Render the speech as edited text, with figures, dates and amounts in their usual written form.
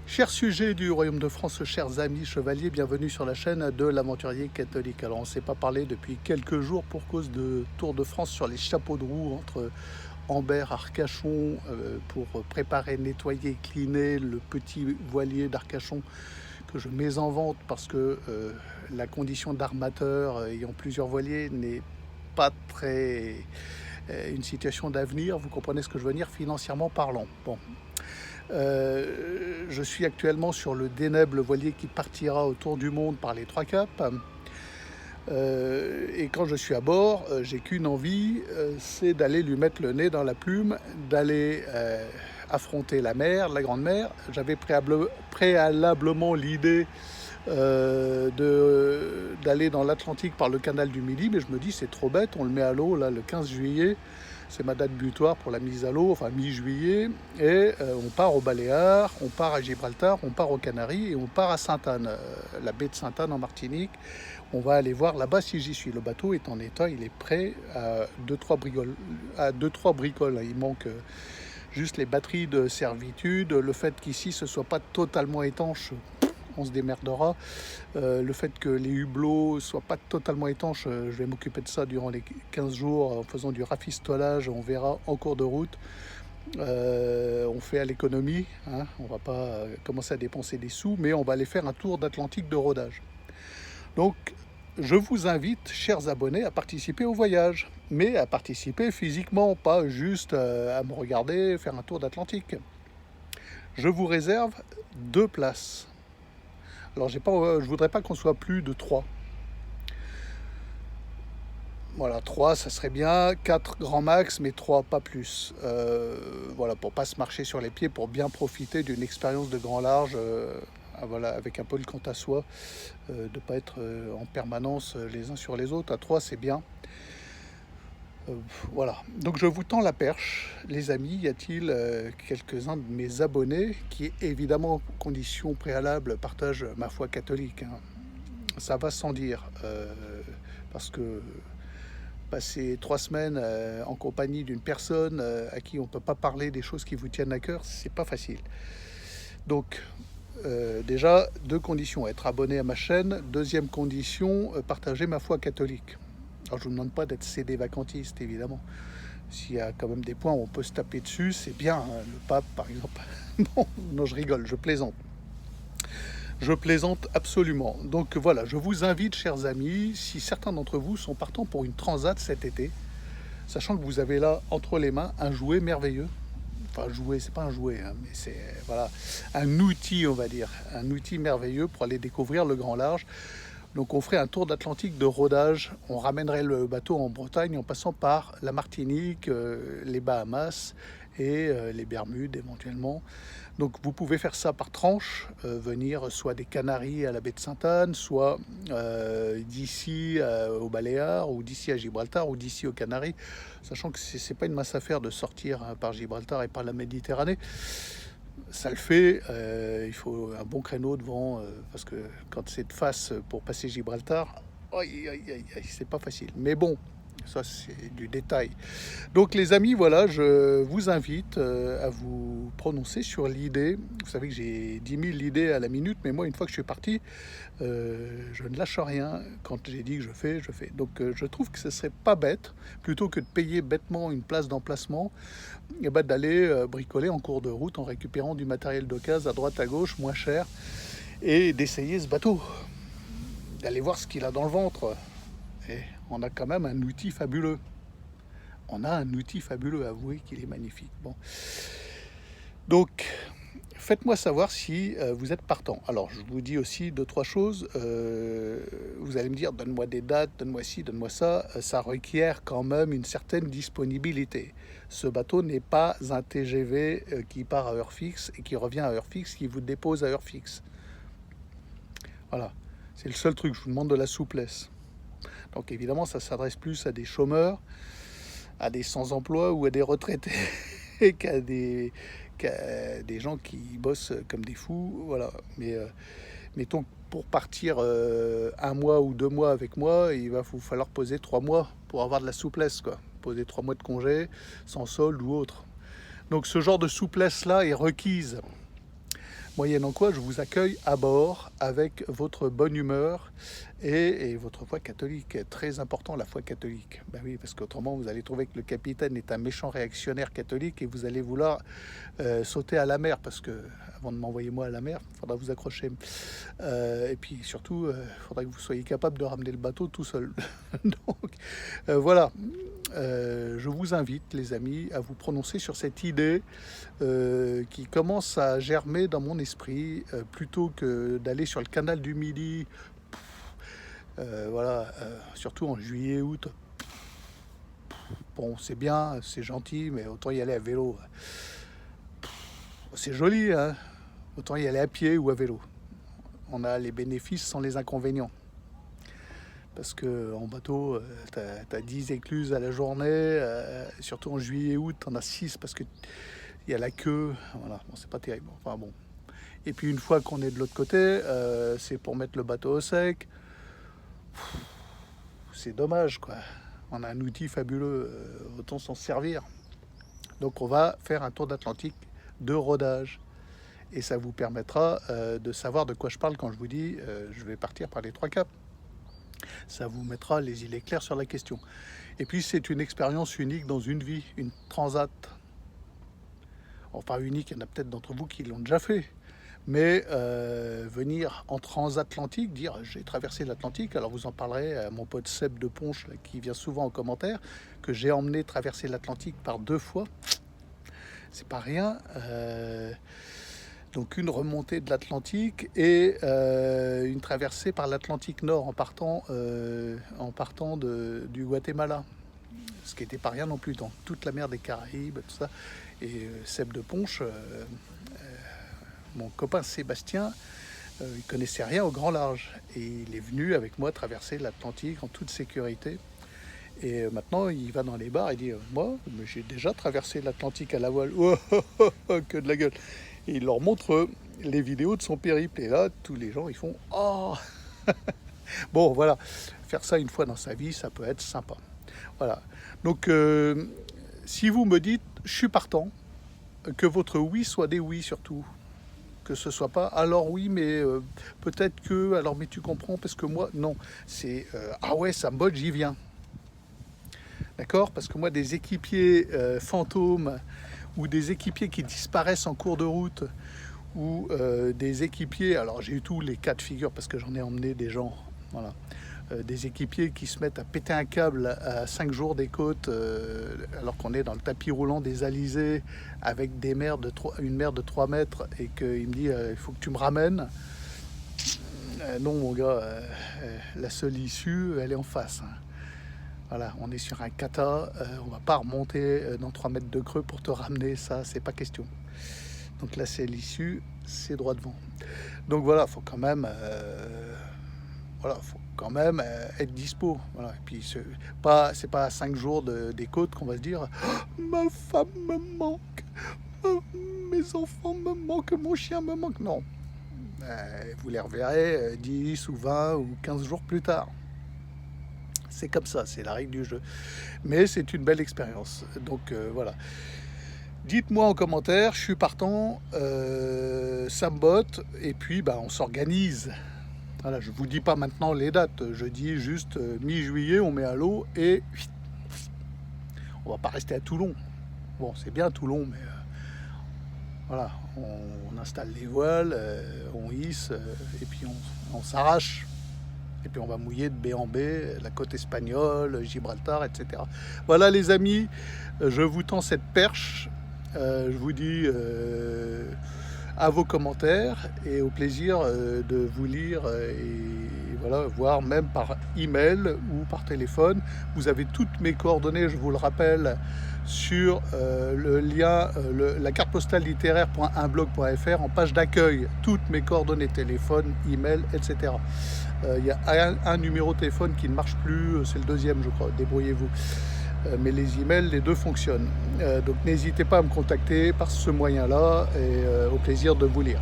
Chers sujets du Royaume de France, chers amis chevaliers, bienvenue sur la chaîne de l'aventurier catholique. Alors on ne s'est pas parlé depuis quelques jours pour cause de Tour de France sur les chapeaux de roue entre Ambert, Arcachon, pour préparer, nettoyer, cliner le petit voilier d'Arcachon que je mets en vente parce que la condition d'armateur ayant plusieurs voiliers n'est pas très une situation d'avenir, vous comprenez ce que je veux dire, financièrement parlant. Bon. Je suis actuellement sur le Deneb, le voilier qui partira autour du monde par les trois caps. Et quand je suis à bord, j'ai qu'une envie, c'est d'aller lui mettre le nez dans la plume, d'aller affronter la mer, la grande mer. J'avais préalablement l'idée d'aller dans l'Atlantique par le canal du Midi, mais je me dis c'est trop bête, on le met à l'eau là le 15 juillet. C'est ma date butoir pour la mise à l'eau, enfin mi-juillet, et on part aux Baléares, on part à Gibraltar, on part aux Canaries et on part à Sainte-Anne, la baie de Sainte-Anne en Martinique. On va aller voir là-bas si j'y suis. Le bateau est en état, il est prêt à 2-3 bricoles. Il manque juste les batteries de servitude, le fait qu'ici ce ne soit pas totalement étanche. On se démerdera. Le fait que les hublots ne soient pas totalement étanches, je vais m'occuper de ça durant les 15 jours en faisant du rafistolage, on verra en cours de route. On fait à l'économie, hein, on ne va pas commencer à dépenser des sous, mais on va aller faire un tour d'Atlantique de rodage. Donc je vous invite, chers abonnés, à participer au voyage, mais à participer physiquement, pas juste à me regarder faire un tour d'Atlantique. Je vous réserve 2 places. Alors je ne voudrais pas qu'on soit plus de 3. Voilà, 3 ça serait bien, 4 grand max, mais 3 pas plus. Voilà, pour pas se marcher sur les pieds, pour bien profiter d'une expérience de grand large, voilà, avec un peu le quant à soi, de ne pas être en permanence les uns sur les autres. À 3 c'est bien. Voilà, donc je vous tends la perche, les amis. Y a-t-il quelques-uns de mes abonnés qui, évidemment, condition préalable, partagent ma foi catholique, hein. Ça va sans dire, parce que passer 3 semaines en compagnie d'une personne à qui on ne peut pas parler des choses qui vous tiennent à cœur, c'est pas facile. Donc, déjà, 2 conditions: être abonné à ma chaîne. Deuxième condition, partager ma foi catholique. Alors, je ne vous demande pas d'être CD vacantiste, évidemment. S'il y a quand même des points où on peut se taper dessus, c'est bien, hein. Le pape, par exemple. Non, non, je rigole, je plaisante. Je plaisante absolument. Donc voilà, je vous invite, chers amis, si certains d'entre vous sont partants pour une transat cet été, sachant que vous avez là, entre les mains, un jouet merveilleux. Enfin, jouet, c'est pas un jouet, hein, mais c'est voilà, un outil, on va dire. Un outil merveilleux pour aller découvrir le grand large. Donc on ferait un tour d'Atlantique de rodage, on ramènerait le bateau en Bretagne en passant par la Martinique, les Bahamas et les Bermudes éventuellement. Donc vous pouvez faire ça par tranche, venir soit des Canaries à la baie de Sainte-Anne, soit d'ici aux Baléares, ou d'ici à Gibraltar, ou d'ici aux Canaries, sachant que c'est pas une mince affaire de sortir par Gibraltar et par la Méditerranée. Ça le fait, il faut un bon créneau devant, parce que quand c'est de face pour passer Gibraltar, aïe, aïe, aïe, aïe, c'est pas facile. Mais bon, ça c'est du détail. Donc les amis, voilà, je vous invite à vous prononcer sur l'idée. Vous savez que j'ai 10 000 idées à la minute, mais moi, une fois que je suis parti, je ne lâche rien. Quand j'ai dit que je fais, je fais. Donc je trouve que ce serait pas bête, plutôt que de payer bêtement une place d'emplacement, et ben, d'aller bricoler en cours de route en récupérant du matériel d'occasion à droite à gauche, moins cher, et d'essayer ce bateau, d'aller voir ce qu'il a dans le ventre. Et on a quand même un outil fabuleux. On a un outil fabuleux, avouez qu'il est magnifique. Bon. Donc, faites-moi savoir si vous êtes partant. Alors, je vous dis aussi 2-3 choses. Vous allez me dire, donne-moi des dates, donne-moi ci, donne-moi ça. Ça requiert quand même une certaine disponibilité. Ce bateau n'est pas un TGV qui part à heure fixe et qui revient à heure fixe, qui vous dépose à heure fixe. Voilà, c'est le seul truc. Je vous demande de la souplesse. Donc, évidemment, ça s'adresse plus à des chômeurs, à des sans-emploi ou à des retraités qu'à des gens qui bossent comme des fous, voilà. Mais mettons que pour partir 1 mois ou 2 mois avec moi, il va vous falloir poser 3 mois pour avoir de la souplesse, quoi. Poser 3 mois de congé, sans solde ou autre. Donc ce genre de souplesse-là est requise. moyennant quoi je vous accueille à bord avec votre bonne humeur et votre foi catholique. Très important, la foi catholique. Ben oui, parce qu'autrement, vous allez trouver que le capitaine est un méchant réactionnaire catholique et vous allez vouloir sauter à la mer, parce que avant de m'envoyer moi à la mer, il faudra vous accrocher. Et puis surtout, il faudra que vous soyez capable de ramener le bateau tout seul. Donc voilà, je vous invite, les amis, à vous prononcer sur cette idée qui commence à germer dans mon esprit, plutôt que d'aller sur le canal du Midi, voilà, surtout en juillet, août. Bon, c'est bien, c'est gentil, mais autant y aller à vélo. C'est joli, hein, autant y aller à pied ou à vélo. On a les bénéfices sans les inconvénients. Parce qu'en bateau, tu as 10 écluses à la journée, surtout en juillet et août, tu en as 6 parce qu'il y a la queue. Voilà, bon, c'est pas terrible. Enfin bon. Et puis une fois qu'on est de l'autre côté, c'est pour mettre le bateau au sec. C'est dommage, quoi. On a un outil fabuleux, autant s'en servir. Donc on va faire un tour d'Atlantique de rodage. Et ça vous permettra de savoir de quoi je parle quand je vous dis je vais partir par les 3 caps. Ça vous mettra les idées claires sur la question. Et puis c'est une expérience unique dans une vie, une transat. Enfin unique, il y en a peut-être d'entre vous qui l'ont déjà fait. Mais venir en transatlantique, dire j'ai traversé l'Atlantique, alors vous en parlerez à mon pote Seb de Ponche, là, qui vient souvent en commentaire, que j'ai emmené traverser l'Atlantique par 2 fois. C'est pas rien. Donc une remontée de l'Atlantique et une traversée par l'Atlantique Nord en partant du Guatemala. Ce qui n'était pas rien non plus dans toute la mer des Caraïbes, tout ça. Et Seb de Ponche, mon copain Sébastien, il connaissait rien au grand large. Et il est venu avec moi traverser l'Atlantique en toute sécurité. Et maintenant, il va dans les bars et dit « Moi, j'ai déjà traversé l'Atlantique à la voile. Oh, oh, oh, oh, que de la gueule !» Et il leur montre les vidéos de son périple. Et là, tous les gens, ils font « Oh !» Bon, voilà. Faire ça une fois dans sa vie, ça peut être sympa. Voilà. Donc, si vous me dites « Je suis partant », que votre oui soit des oui surtout. Que ce soit pas « Alors oui, mais peut-être que… » Alors, mais tu comprends, parce que moi, non. C'est « Ah ouais, ça me botte, j'y viens. » D'accord? Parce que moi, des équipiers fantômes ou des équipiers qui disparaissent en cours de route ou des équipiers, alors j'ai eu tous les cas de figure parce que j'en ai emmené des gens, voilà, des équipiers qui se mettent à péter un câble à 5 jours des côtes alors qu'on est dans le tapis roulant des Alizés avec une mer de 3 mètres et qu'il me dit il faut que tu me ramènes. Non mon gars, la seule issue, elle est en face. Hein. Voilà, on est sur un kata, on va pas remonter dans 3 mètres de creux pour te ramener, ça, c'est pas question. Donc là, c'est l'issue, c'est droit devant. Donc voilà, faut quand même être dispo. Voilà. Et puis c'est pas à 5 jours des côtes qu'on va se dire ma femme me manque, mes enfants me manquent, mon chien me manque. Non, vous les reverrez 10 ou 20 ou 15 jours plus tard. C'est comme ça, c'est la règle du jeu. Mais c'est une belle expérience. Donc voilà. Dites-moi en commentaire, je suis partant, ça me botte, et puis on s'organise. Voilà, je ne vous dis pas maintenant les dates, je dis juste mi-juillet, on met à l'eau et on va pas rester à Toulon. Bon, c'est bien Toulon, mais voilà, on installe les voiles, on hisse, et puis on s'arrache. Et puis on va mouiller de baie en baie, la côte espagnole, Gibraltar, etc. Voilà les amis, je vous tends cette perche. Je vous dis à vos commentaires et au plaisir de vous lire et voilà, voir même par email ou par téléphone. Vous avez toutes mes coordonnées, je vous le rappelle, sur le lien, la carte postale littéraire.unblog.fr en page d'accueil. Toutes mes coordonnées, téléphone, email, etc. Il y a un numéro de téléphone qui ne marche plus, c'est le 2e je crois, débrouillez-vous. Mais les emails, les 2 fonctionnent. Donc n'hésitez pas à me contacter par ce moyen-là et au plaisir de vous lire.